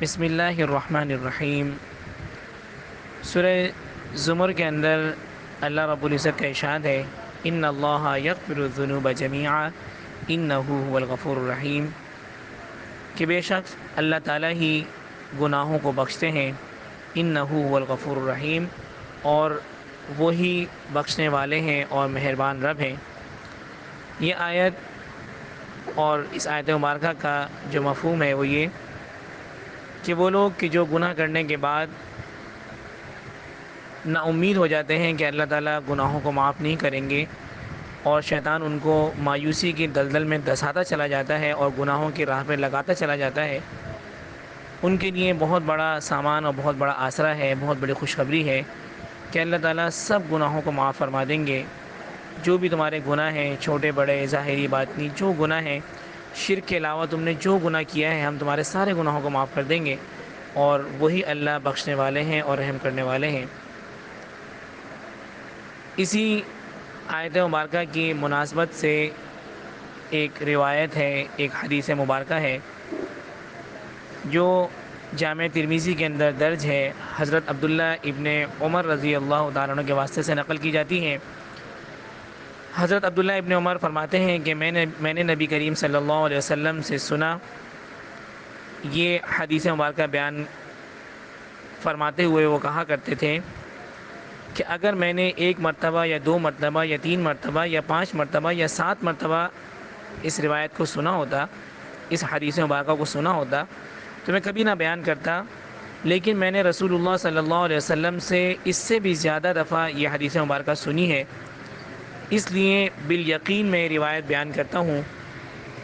بسم اللہ الرحمن الرحیم۔ سورہ زمر کے اندر اللہ رب العزت کا ارشاد ہے، ان اللہ یغفر الذنوب جمیعا انہ هو الغفور الرحیم، کہ بے شک اللہ تعالیٰ ہی گناہوں کو بخشتے ہیں، انہ هو الغفور الرحیم، اور وہی بخشنے والے ہیں اور مہربان رب ہیں۔ یہ آیت اور اس آیت مبارکہ کا جو مفہوم ہے وہ یہ کہ وہ لوگ کہ جو گناہ کرنے کے بعد نا امید ہو جاتے ہیں کہ اللہ تعالیٰ گناہوں کو معاف نہیں کریں گے، اور شیطان ان کو مایوسی کی دلدل میں دھساتا چلا جاتا ہے اور گناہوں کی راہ پہ لگاتا چلا جاتا ہے، ان کے لیے بہت بڑا سامان اور بہت بڑا آسرا ہے، بہت بڑی خوشخبری ہے کہ اللہ تعالیٰ سب گناہوں کو معاف فرما دیں گے۔ جو بھی تمہارے گناہ ہیں، چھوٹے بڑے، ظاہری باطنی، جو گناہ ہیں، شرک کے علاوہ تم نے جو گناہ کیا ہے، ہم تمہارے سارے گناہوں کو معاف کر دیں گے، اور وہی اللہ بخشنے والے ہیں اور رحم کرنے والے ہیں۔ اسی آیت مبارکہ کی مناسبت سے ایک روایت ہے، ایک حدیث مبارکہ ہے جو جامع ترمذی کے اندر درج ہے، حضرت عبداللہ ابن عمر رضی اللہ تعالیٰ عنہ کے واسطے سے نقل کی جاتی ہے۔ حضرت عبداللہ ابن عمر فرماتے ہیں کہ میں نے نبی کریم صلی اللہ علیہ وسلم سے سنا، یہ حدیث مبارکہ بیان فرماتے ہوئے وہ کہا کرتے تھے کہ اگر میں نے ایک مرتبہ یا دو مرتبہ یا تین مرتبہ یا 5 مرتبہ یا 7 مرتبہ اس روایت کو سنا ہوتا، اس حدیث مبارکہ کو سنا ہوتا، تو میں کبھی نہ بیان کرتا، لیکن میں نے رسول اللہ صلی اللہ علیہ وسلم سے اس سے بھی زیادہ دفعہ یہ حدیث مبارکہ سنی ہے، اس لیے بالیقین میں روایت بیان کرتا ہوں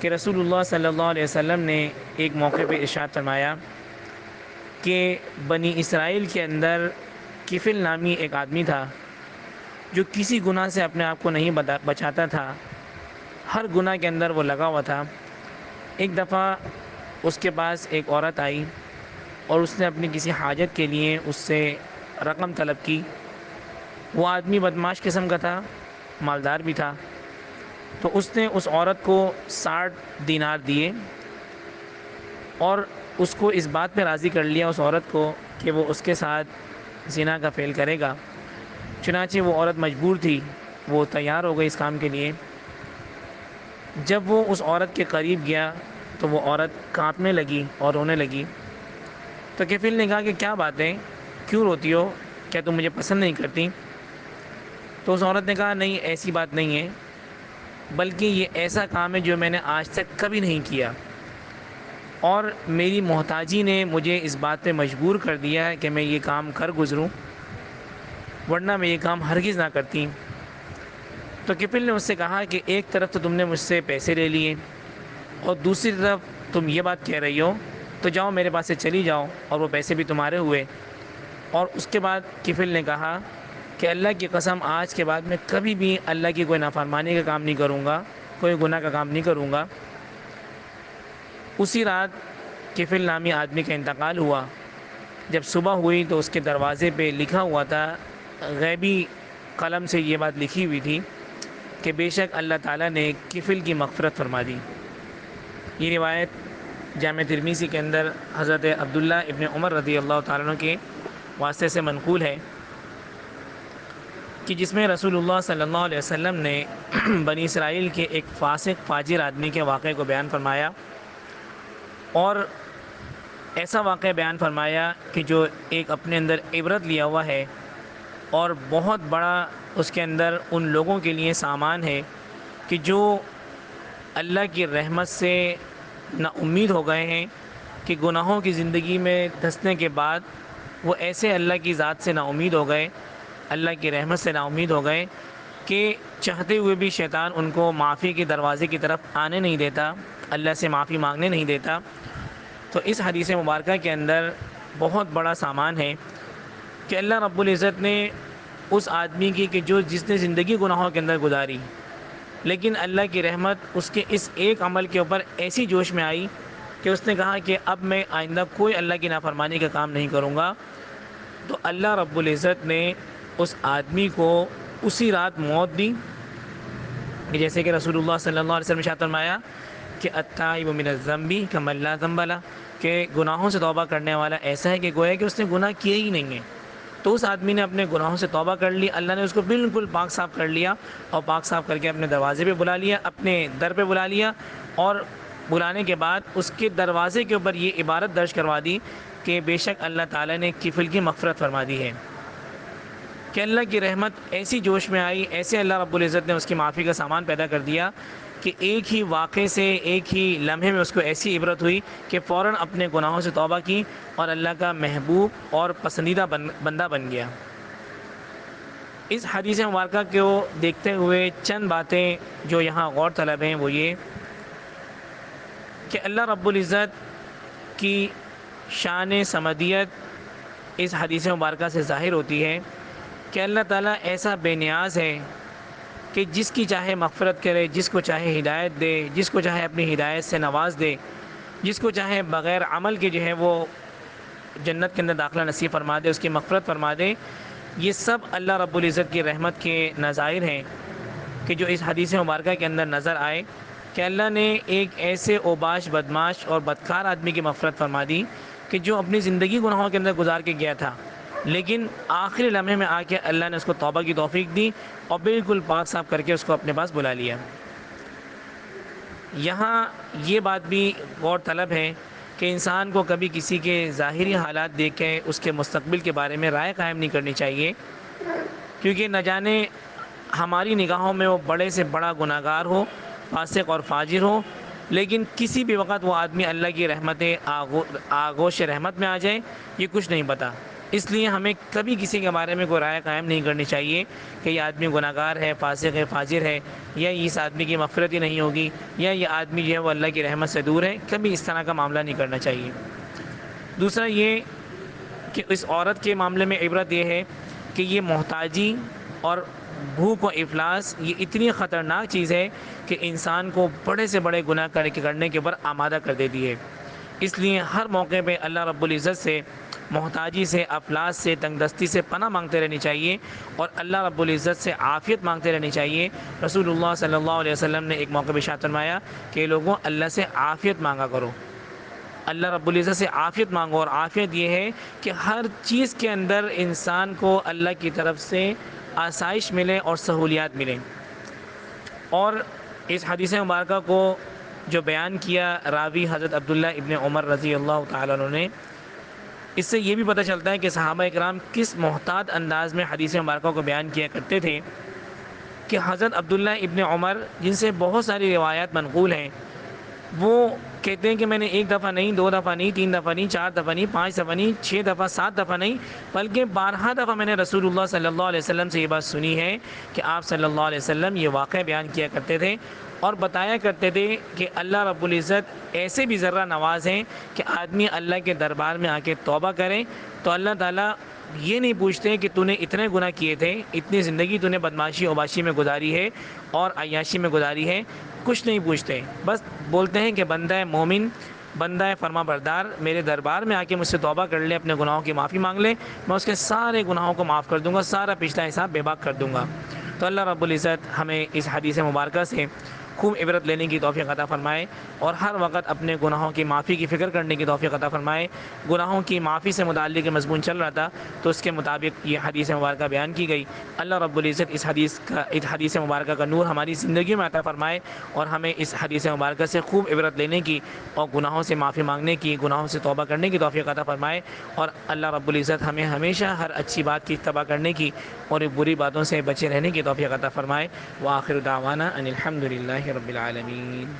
کہ رسول اللہ صلی اللہ علیہ وسلم نے ایک موقع پہ ارشاد فرمایا کہ بنی اسرائیل کے اندر کفل نامی ایک آدمی تھا جو کسی گناہ سے اپنے آپ کو نہیں بچاتا تھا، ہر گناہ کے اندر وہ لگا ہوا تھا۔ ایک دفعہ اس کے پاس ایک عورت آئی اور اس نے اپنی کسی حاجت کے لیے اس سے رقم طلب کی۔ وہ آدمی بدمعاش قسم کا تھا، مالدار بھی تھا، تو اس نے اس عورت کو 60 دینار دیے اور اس کو اس بات پہ راضی کر لیا اس عورت کو کہ وہ اس کے ساتھ زنا کا فعل کرے گا۔ چنانچہ وہ عورت مجبور تھی، وہ تیار ہو گئی اس کام کے لیے۔ جب وہ اس عورت کے قریب گیا تو وہ عورت کانپنے لگی اور رونے لگی، تو کفیل نے کہا کہ کیا بات ہے، کیوں روتی ہو، کیا تم مجھے پسند نہیں کرتی؟ تو اس عورت نے کہا نہیں، ایسی بات نہیں ہے، بلکہ یہ ایسا کام ہے جو میں نے آج تک کبھی نہیں کیا، اور میری محتاجی نے مجھے اس بات پہ مجبور کر دیا ہے کہ میں یہ کام کر گزروں، ورنہ میں یہ کام ہرگز نہ کرتی۔ تو کفیل نے اس سے کہا کہ ایک طرف تو تم نے مجھ سے پیسے لے لیے اور دوسری طرف تم یہ بات کہہ رہی ہو، تو جاؤ میرے پاس سے چلی جاؤ، اور وہ پیسے بھی تمہارے ہوئے۔ اور اس کے بعد کفیل نے کہا کہ اللہ کی قسم، آج کے بعد میں کبھی بھی اللہ کی کوئی نافرمانی کا کام نہیں کروں گا، کوئی گناہ کا کام نہیں کروں گا۔ اسی رات کفیل نامی آدمی کا انتقال ہوا۔ جب صبح ہوئی تو اس کے دروازے پہ لکھا ہوا تھا، غیبی قلم سے یہ بات لکھی ہوئی تھی کہ بے شک اللہ تعالیٰ نے کفیل کی مغفرت فرما دی۔ یہ روایت جامع ترمذی کے اندر حضرت عبداللہ ابن عمر رضی اللہ تعالیٰ عنہ کے واسطے سے منقول ہے کہ جس میں رسول اللہ صلی اللہ علیہ وسلم نے بنی اسرائیل کے ایک فاسق فاجر آدمی کے واقعے کو بیان فرمایا، اور ایسا واقعہ بیان فرمایا کہ جو ایک اپنے اندر عبرت لیا ہوا ہے، اور بہت بڑا اس کے اندر ان لوگوں کے لیے سامان ہے کہ جو اللہ کی رحمت سے نا امید ہو گئے ہیں، کہ گناہوں کی زندگی میں دھسنے کے بعد وہ ایسے اللہ کی ذات سے نا امید ہو گئے، اللہ کی رحمت سے نا امید ہو گئے کہ چاہتے ہوئے بھی شیطان ان کو معافی کے دروازے کی طرف آنے نہیں دیتا، اللہ سے معافی مانگنے نہیں دیتا۔ تو اس حدیث مبارکہ کے اندر بہت بڑا سامان ہے کہ اللہ رب العزت نے اس آدمی کی کہ جس نے زندگی گناہوں کے اندر گزاری، لیکن اللہ کی رحمت اس کے اس ایک عمل کے اوپر ایسی جوش میں آئی کہ اس نے کہا کہ اب میں آئندہ کوئی اللہ کی نافرمانی کا کام نہیں کروں گا، تو اللہ رب العزت نے اس آدمی کو اسی رات موت دی، کہ جیسے کہ رسول اللہ صلی اللہ علیہ وسلم نے ارشاد فرمایا کہ التائب من الذنب کمن لا ذنب لہ، کہ گناہوں سے توبہ کرنے والا ایسا ہے کہ گویا کہ اس نے گناہ کیے ہی نہیں ہیں۔ تو اس آدمی نے اپنے گناہوں سے توبہ کر لی، اللہ نے اس کو بالکل پاک صاف کر لیا، اور پاک صاف کر کے اپنے دروازے پہ بلا لیا، اپنے در پہ بلا لیا، اور بلانے کے بعد اس کے دروازے کے اوپر یہ عبارت درج کروا دی کہ بے شک اللہ تعالیٰ نے کفل کی مغفرت فرما دی ہے، کہ اللہ کی رحمت ایسی جوش میں آئی، ایسے اللہ رب العزت نے اس کی معافی کا سامان پیدا کر دیا کہ ایک ہی واقعے سے، ایک ہی لمحے میں اس کو ایسی عبرت ہوئی کہ فوراً اپنے گناہوں سے توبہ کی اور اللہ کا محبوب اور پسندیدہ بندہ بن گیا۔ اس حدیث مبارکہ کو دیکھتے ہوئے چند باتیں جو یہاں غور طلب ہیں وہ یہ کہ اللہ رب العزت کی شان صمدیت اس حدیث مبارکہ سے ظاہر ہوتی ہے کہ اللہ تعالیٰ ایسا بے نیاز ہے کہ جس کی چاہے مغفرت کرے، جس کو چاہے ہدایت دے، جس کو چاہے اپنی ہدایت سے نواز دے، جس کو چاہے بغیر عمل کے جو ہے وہ جنت کے اندر داخلہ نصیب فرما دے، اس کی مغفرت فرما دے۔ یہ سب اللہ رب العزت کی رحمت کے نظائر ہیں کہ جو اس حدیث مبارکہ کے اندر نظر آئے کہ اللہ نے ایک ایسے اوباش، بدماش اور بدکار آدمی کی مغفرت فرما دی کہ جو اپنی زندگی گناہوں کے اندر گزار کے گیا تھا، لیکن آخری لمحے میں آ کے اللہ نے اس کو توبہ کی توفیق دی اور بالکل پاک صاف کر کے اس کو اپنے پاس بلا لیا۔ یہاں یہ بات بھی غور طلب ہے کہ انسان کو کبھی کسی کے ظاہری حالات دیکھ کے اس کے مستقبل کے بارے میں رائے قائم نہیں کرنی چاہیے، کیونکہ نہ جانے ہماری نگاہوں میں وہ بڑے سے بڑا گناہگار ہو، فاسق اور فاجر ہو، لیکن کسی بھی وقت وہ آدمی اللہ کی رحمتیں آغوش رحمت میں آ جائے، یہ کچھ نہیں پتہ۔ اس لیے ہمیں کبھی کسی کے بارے میں کوئی رائے قائم نہیں کرنی چاہیے کہ یہ آدمی گناہگار ہے، فاسق ہے، فاجر ہے، یا اس آدمی کی مغفرت ہی نہیں ہوگی، یا یہ آدمی جو ہے وہ اللہ کی رحمت سے دور ہے۔ کبھی اس طرح کا معاملہ نہیں کرنا چاہیے۔ دوسرا یہ کہ اس عورت کے معاملے میں عبرت یہ ہے کہ یہ محتاجی اور بھوک و افلاس یہ اتنی خطرناک چیز ہے کہ انسان کو بڑے سے بڑے گناہ کرنے کے اوپر آمادہ کر دیتی ہے۔ اس لیے ہر موقع پہ اللہ رب العزت سے محتاجی سے، افلاس سے، تنگ دستی سے پناہ مانگتے رہنی چاہیے، اور اللہ رب العزت سے عافیت مانگتے رہنی چاہیے۔ رسول اللہ صلی اللہ علیہ وسلم نے ایک موقع پہ ارشاد فرمایا کہ لوگوں اللہ سے عافیت مانگا کرو، اللہ رب العزت سے عافیت مانگو، اور عافیت یہ ہے کہ ہر چیز کے اندر انسان کو اللہ کی طرف سے آسائش ملے اور سہولیات ملیں۔ اور اس حدیث مبارکہ کو جو بیان کیا راوی حضرت عبداللہ ابن عمر رضی اللہ تعالیٰ عنہ نے، اس سے یہ بھی پتہ چلتا ہے کہ صحابہ اکرام کس محتاط انداز میں حدیث مبارکہ کو بیان کیا کرتے تھے کہ حضرت عبداللہ ابن عمر جن سے بہت ساری روایات منقول ہیں، وہ کہتے ہیں کہ میں نے ایک دفعہ نہیں، دو دفعہ نہیں، تین دفعہ نہیں، چار دفعہ نہیں، پانچ دفعہ نہیں، 6 دفعہ، 7 دفعہ نہیں، بلکہ 12 دفعہ میں نے رسول اللہ صلی اللہ علیہ وسلم سے یہ بات سنی ہے کہ آپ صلی اللہ علیہ وسلم یہ واقعہ بیان کیا کرتے تھے اور بتایا کرتے تھے کہ اللہ رب العزت ایسے بھی ذرہ نواز ہیں کہ آدمی اللہ کے دربار میں آ کے توبہ کرے تو اللہ تعالیٰ یہ نہیں پوچھتے کہ تو نے اتنے گناہ کیے تھے، اتنی زندگی تو نے بدماشی اوباشی میں گزاری ہے اور عیاشی میں گزاری ہے، کچھ نہیں پوچھتے، بس بولتے ہیں کہ بندہ مومن، بندہ فرما بردار میرے دربار میں آ کے مجھ سے توبہ کر لے، اپنے گناہوں کی معافی مانگ لے، میں اس کے سارے گناہوں کو معاف کر دوں گا، سارا پچھلا حساب بے باک کر دوں گا۔ تو اللہ رب العزت ہمیں اس حدیث مبارکہ سے خوب عبرت لینے کی توفیق عطا فرمائے اور ہر وقت اپنے گناہوں کی معافی کی فکر کرنے کی توفیق عطا فرمائے۔ گناہوں کی معافی سے متعلق مضمون چل رہا تھا تو اس کے مطابق یہ حدیث مبارکہ بیان کی گئی۔ اللہ رب العزت اس حدیث مبارکہ کا نور ہماری زندگی میں عطا فرمائے اور ہمیں اس حدیث مبارکہ سے خوب عبرت لینے کی اور گناہوں سے معافی مانگنے کی، گناہوں سے توبہ کرنے کی توفیق عطا فرمائے، اور اللہ رب العزت ہمیں ہمیشہ ہر اچھی بات کی اتباع کرنے کی اور بری باتوں سے بچے رہنے کی توفیق عطا فرمائے۔ وآخر دعوانا ان الحمد للہ رب العالمین۔